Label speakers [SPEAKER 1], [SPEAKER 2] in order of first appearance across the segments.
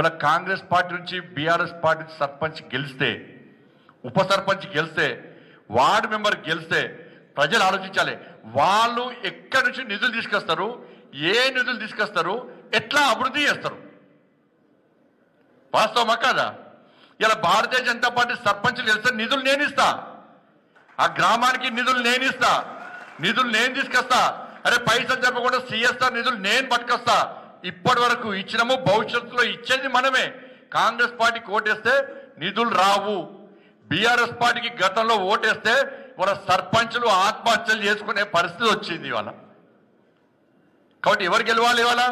[SPEAKER 1] వాళ్ళ కాంగ్రెస్ పార్టీ నుంచి BRS party నుంచి సర్పంచ్ గెలిస్తే, ఉప సర్పంచ్ గెలిస్తే, వార్డు మెంబర్ గెలిస్తే ప్రజలు ఆలోచించాలి. వాళ్ళు ఎక్కడి నుంచి నిధులు తీసుకొస్తారు, ఏ నిధులు తీసుకొస్తారు, ఎట్లా అభివృద్ధి చేస్తారు. వాస్తవమా కాదా? ఇలా భారతీయ జనతా పార్టీ సర్పంచ్లు గెలిస్తే నిధులు నేను ఇస్తా, ఆ గ్రామానికి నిధులు నేను ఇస్తా, నిధులు నేను తీసుకొస్తా. అరే పైసలు చెప్పకుండా సిఎస్ఆర్ నిధులు నేను పట్టుకొస్తా. ఇప్పటి వరకు ఇచ్చినాము, భవిష్యత్తులో ఇచ్చేది మనమే. కాంగ్రెస్ పార్టీకి ఓటేస్తే నిధులు రావు. బీఆర్ఎస్ పార్టీకి గతంలో ఓటేస్తే వాళ్ళ సర్పంచులు ఆత్మహత్యలు చేసుకునే పరిస్థితి వచ్చింది ఇవాళ. కాబట్టి ఎవరు గెలవాలి ఇవాళ?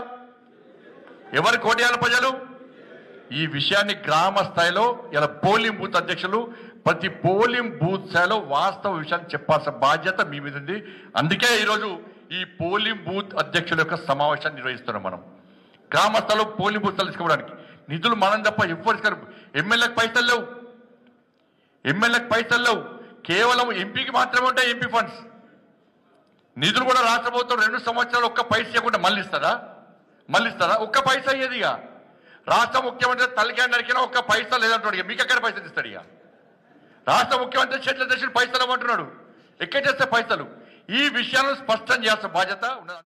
[SPEAKER 1] ఎవరికి ఓటేయాలి ప్రజలు? ఈ విషయాన్ని గ్రామ స్థాయిలో ఇలా పోలింగ్ బూత్ అధ్యక్షులు ప్రతి పోలింగ్ బూత్ స్థాయిలో వాస్తవ విషయాన్ని చెప్పాల్సిన బాధ్యత మీ మీద ఉంది. అందుకే ఈరోజు ఈ పోలింగ్ బూత్ అధ్యక్షుల యొక్క సమావేశాన్ని నిర్వహిస్తున్నాం. మనం గ్రామ స్థాయిలో పోలింగ్ బూత్ తీసుకోవడానికి నిధులు మనం తప్ప ఎవరు. ఎమ్మెల్యేకి పైసలు లేవు, ఎమ్మెల్యేకి పైసలు లేవు, కేవలం ఎంపీకి మాత్రమే ఉంటాయి ఎంపీ ఫండ్స్. నిధులు కూడా రాష్ట్ర ప్రభుత్వం 2 సంవత్సరాలు ఒక్క పైసా ఇవ్వకుండా మళ్ళీ ఇస్తారా? ఒక్క పైసా అయ్యేది. ఇక రాష్ట్ర ముఖ్యమంత్రి తలకాయ నరికినా ఒక్క పైసా లేదంటాడు. ఇక మీకు ఎక్కడ పైసలు ఇస్తాడు? ఇక రాష్ట్ర ముఖ్యమంత్రి చేతుల దర్శనం పైసలు ఇవ్వమంటున్నాడు. ఎక్కడ చేస్తే పైసలు? ఈ విషయాలను స్పష్టం చేయాల్సిన బాధ్యత ఉన్నది.